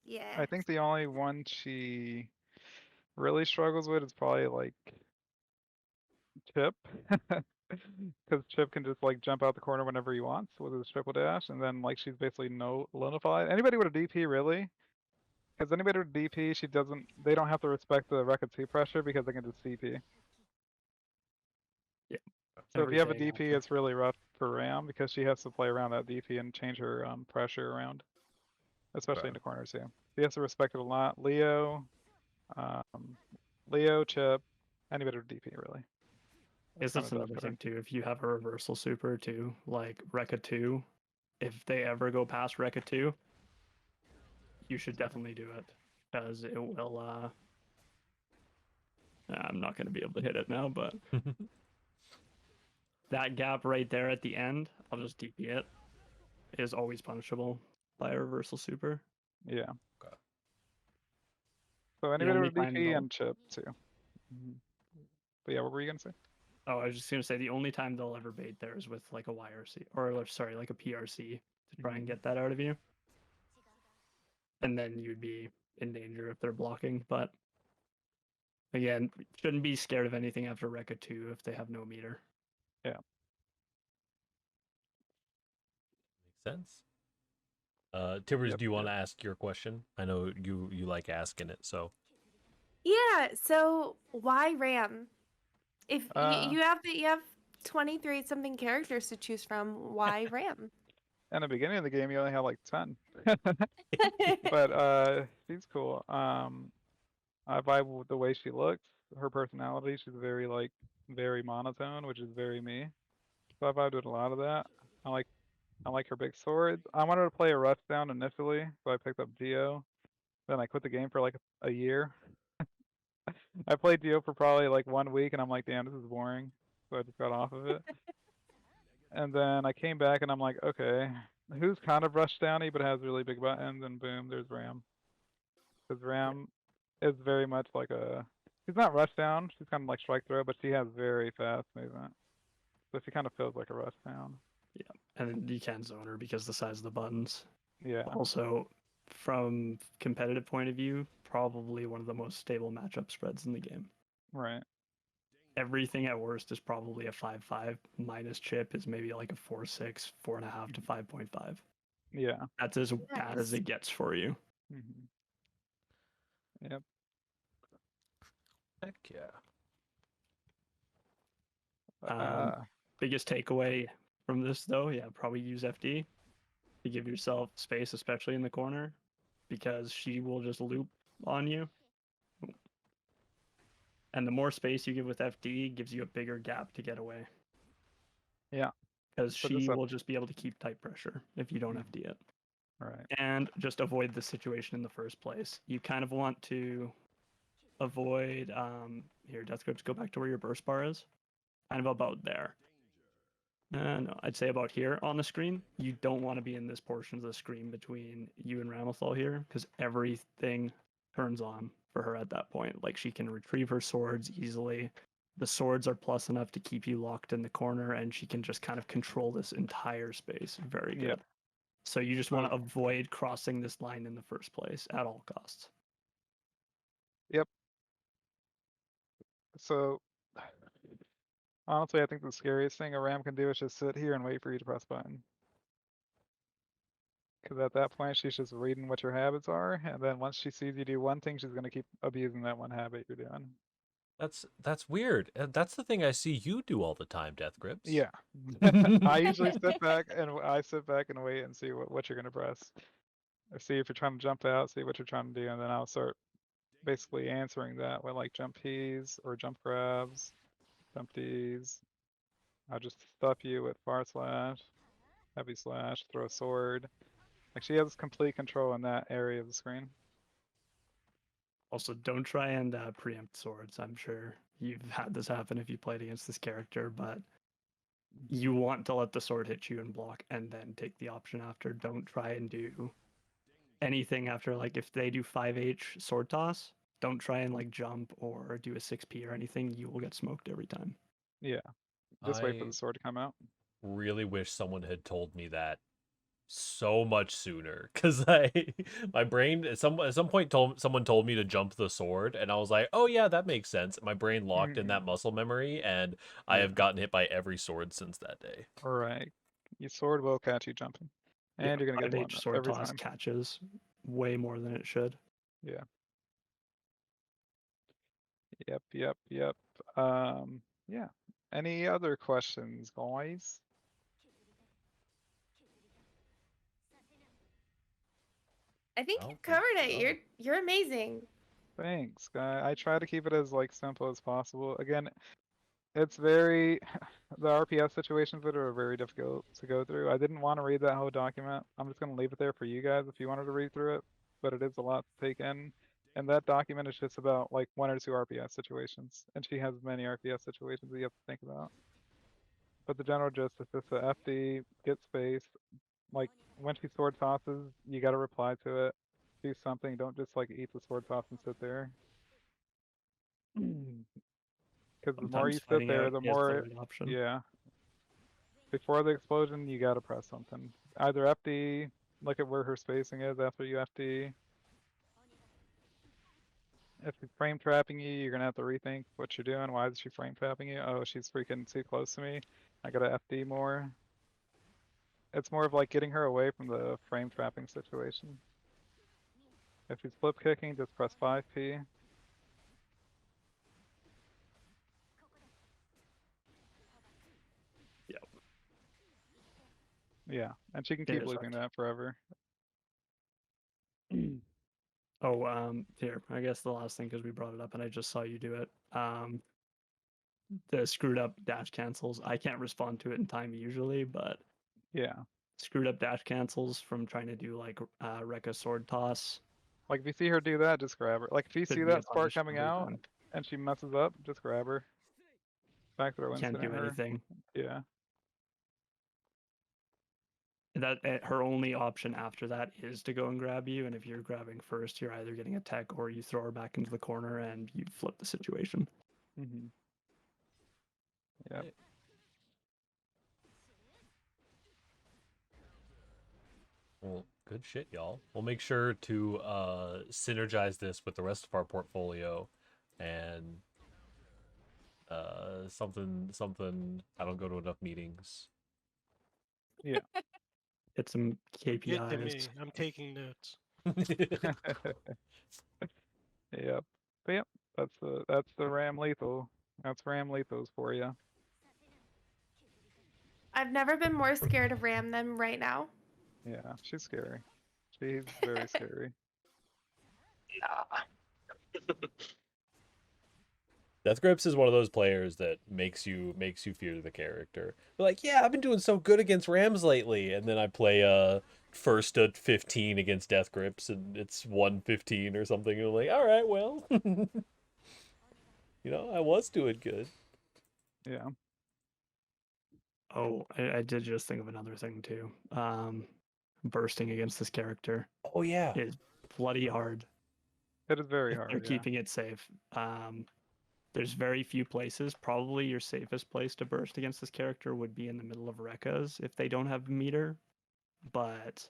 S6: Yeah.
S3: I think the only one she really struggles with is probably like Chip. Because Chip can just like jump out the corner whenever he wants with his triple dash, and then like she's basically no lunified. Anybody with a DP really? Because anybody with DP, they don't have to respect the record 2 pressure because they can just CP.
S8: Yeah.
S3: So if you have a
S8: Everything
S3: DP, it's really rough for Ram because she has to play around that DP and change her pressure around, especially in the corners. Yeah, she has to respect it a lot. Leo, Chip, anybody with DP really.
S8: Guess that's another thing too. If you have a reversal super too, like Rekka 2, if they ever go past Rekka 2, you should definitely do it because it will. I'm not going to be able to hit it now, but that gap right there at the end, I'll just DP it, is always punishable by a reversal super.
S3: Yeah.
S2: Okay.
S3: So
S8: The
S3: anybody
S8: only
S3: with
S8: time
S3: DP
S8: they'll-
S3: and Chip too. But yeah, what were you gonna say?
S8: Oh, I was just going to say the only time they'll ever bait there is with like a YRC, or sorry, like a PRC to try and get that out of you. And then you'd be in danger if they're blocking, but Again, shouldn't be scared of anything after Rekka 2 if they have no meter.
S2: Makes sense. Tibbers,
S3: Yep,
S2: do you want to
S3: yep.
S2: ask your question? I know you like asking it, so.
S6: Yeah. So why Ram? If
S3: Uh,
S6: you have 23 something characters to choose from, why Ram?
S3: in the beginning of the game, you only have like 10. But she's cool. I vibe with the way she looks, her personality. She's very like very monotone, which is very me. So I vibed with a lot of that. I like her big swords. I wanted to play a rushdown initially, so I picked up Geo. Then I quit the game for like a year. I played Geo for probably like 1 week, and I'm like, damn, this is boring. So I just got off of it. And then I came back, and I'm like, okay, who's kind of rushdowny but has really big buttons? And boom, there's Ram. Because Ram is very much like a. She's not rushdown. She's kind of like strike throw, but she has very fast movement. So she kind of feels like a rushdown.
S8: And you can zone her because the size of the buttons.
S3: Yeah.
S8: Also, from competitive point of view, probably one of the most stable matchup spreads in the game.
S3: Right.
S8: Everything at worst is probably a 5-5 minus chip is maybe like a 4-6, 4.5 to 5.5.
S3: Yeah.
S8: That's as bad as
S6: Nice.
S8: it gets for you.
S3: Yep.
S2: Heck yeah.
S8: Biggest takeaway from this, though, yeah, probably use FD to give yourself space, especially in the corner, because she will just loop on you. And the more space you give with FD gives you a bigger gap to get away.
S3: Yeah.
S8: Because
S3: So
S8: she
S3: this up-
S8: will just be able to keep tight pressure if you don't FD it.
S3: Right.
S8: And just avoid the situation in the first place. You kind of want to avoid here, Deathgrips, go back to where your burst bar is. Kind of about there. No, I'd say about here on the screen. You don't want to be in this portion of the screen between you and Ramlethal here, because everything turns on for her at that point. Like, she can retrieve her swords easily. The swords are plus enough to keep you locked in the corner, and she can just kind of control this entire space. Very good.
S3: Yep.
S8: So you just want to avoid crossing this line in the first place at all costs.
S3: Yep. So honestly, I think the scariest thing a Ram can do is just sit here and wait for you to press button. Because at that point, she's just reading what your habits are, and then once she sees you do one thing, she's gonna keep abusing that one habit you're doing.
S2: That's weird. That's the thing I see you do all the time, Deathgrips.
S3: Yeah. I usually sit back and wait and see what you're gonna press. Or see if you're trying to jump out, see what you're trying to do, and then I'll start basically answering that with like jump P's or jump grabs, jump D's. I'll just stuff you with far slash, heavy slash, throw a sword. Like she has complete control in that area of the screen.
S8: Also, don't try and preempt swords. I'm sure you've had this happen if you played against this character, but you want to let the sword hit you and block and then take the option after. Don't try and do anything after, like if they do 5H sword toss, don't try and like jump or do a 6P or anything. You will get smoked every time.
S3: Yeah. Just wait for
S2: I
S3: the sword to come out.
S2: really wish someone had told me that so much sooner, because my brain at some point someone told me to jump the sword, and I was like, oh yeah, that makes sense. My brain locked in that muscle memory, and I have gotten hit by every sword since that day.
S3: Alright. Your sword will catch you jumping. And you're gonna get
S8: 5H
S3: blown up
S8: sword
S3: every
S8: toss
S3: time.
S8: catches way more than it should.
S3: Yeah. Yep. Yeah. Any other questions, guys?
S6: I think
S2: I
S6: you
S2: don't
S6: covered
S2: think
S6: it.
S2: so.
S6: You're amazing.
S3: Thanks, guy. I try to keep it as like simple as possible. Again, it's very the RPS situations that are very difficult to go through. I didn't want to read that whole document. I'm just gonna leave it there for you guys if you wanted to read through it, but it is a lot to take in. And that document is just about like 1 or 2 RPS situations, and she has many RPS situations that you have to think about. But the general gist is just the FD, get space. Like when she sword tosses, you gotta reply to it. Do something. Don't just like eat the sword toss and sit there. Because the more you
S8: Sometimes
S3: sit
S8: fighting
S3: there,
S8: out
S3: the
S8: is the
S3: more
S8: right option.
S3: yeah. Before the explosion, you gotta press something. Either FD, look at where her spacing is after you FD. if she's frame trapping you, you're gonna have to rethink what you're doing. Why is she frame trapping you? Oh, she's freaking too close to me. I gotta FD more. It's more of like getting her away from the frame trapping situation. If she's flip kicking, just press 5P.
S8: Yep.
S3: Yeah, and she can
S8: It
S3: keep
S8: is
S3: looping
S8: hard.
S3: that forever.
S8: Oh, here, I guess the last thing, because we brought it up and I just saw you do it. The screwed up dash cancels. I can't respond to it in time usually, but
S3: Yeah,
S8: screwed up dash cancels from trying to do like Rekka sword toss.
S3: like if you see her do that, just grab her. Like if you
S8: Could
S3: see
S8: be a
S3: that spark
S8: punish
S3: coming
S8: every
S3: out
S8: time.
S3: and she messes up, just grab her. Back throw
S8: Can't
S3: instant at
S8: do
S3: her.
S8: anything.
S3: Yeah.
S8: That her only option after that is to go and grab you, and if you're grabbing first, you're either getting a tech or you throw her back into the corner and you flip the situation.
S3: Mm-hmm. Yep.
S2: Well, good shit, y'all. We'll make sure to synergize this with the rest of our portfolio, and something. I don't go to enough meetings.
S3: Yeah.
S8: Get some
S7: Get to me.
S8: KPIs.
S7: I'm taking notes.
S3: Yep. But yep. That's the Ramlethal. That's Ramlethals for you.
S6: I've never been more scared of Ram than right now.
S3: Yeah, she's scary. She's very scary.
S2: Deathgrips is one of those players that makes you fear the character. They're like, yeah, I've been doing so good against Rams lately, and then I play first at 15 against Deathgrips, and it's 115 or something. And I'm like, all right, well, I was doing good.
S3: Yeah.
S8: Oh, I did just think of another thing too. Bursting against this character
S2: Oh yeah.
S8: is bloody hard.
S3: It is very
S8: If
S3: hard.
S8: you're
S3: Yeah.
S8: keeping it safe. There's very few places. Probably your safest place to burst against this character would be in the middle of Rekkas if they don't have meter. But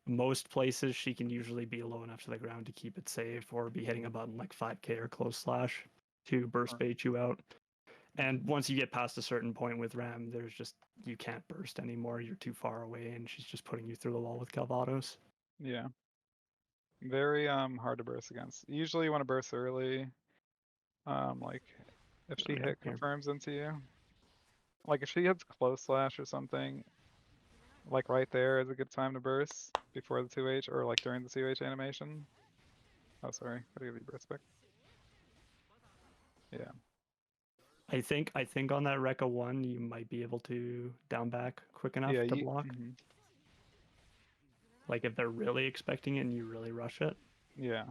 S8: most places she can usually be low enough to the ground to keep it safe, or be hitting a button like 5K or close slash to burst bait you out. And once you get past a certain point with Ram, there's just, you can't burst anymore. You're too far away, and she's just putting you through the wall with Calvados.
S3: Yeah. Very hard to burst against. Usually you want to burst early. Like if she
S8: Okay,
S3: hit
S8: here.
S3: confirms into you. Like if she hits close slash or something, like right there is a good time to burst before the 2H or like during the 2H animation. Oh sorry, gotta give you burst back. Yeah.
S8: I think on that Rekka 1, you might be able to down back quick enough
S3: Yeah,
S8: to block. Like if they're really expecting it and you really rush it.
S3: Yeah.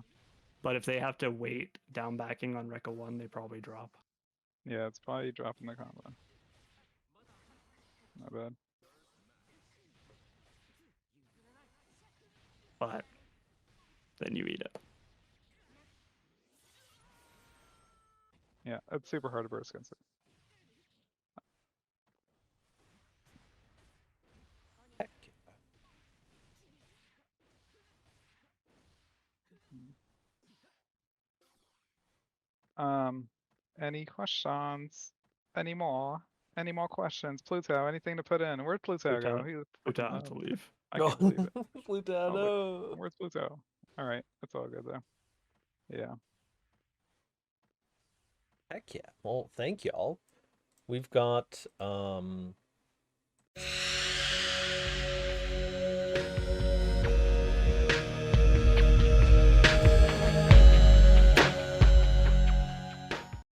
S8: But if they have to wait down backing on Rekka 1, they probably drop.
S3: Yeah, it's probably dropping the combo. Not bad.
S8: But then you eat it.
S3: Yeah, it's super hard to burst against it. Any questions? Any more? Any more questions? Pluto, anything to put in? Where'd Pluto go? He's
S8: Pluto
S3: freaking
S8: had to leave.
S3: I can't believe it.
S2: Pluto,
S3: Oh,
S2: no.
S3: where's Pluto? All right, it's all good though. Yeah.
S2: Heck yeah. Well, thank y'all. We've got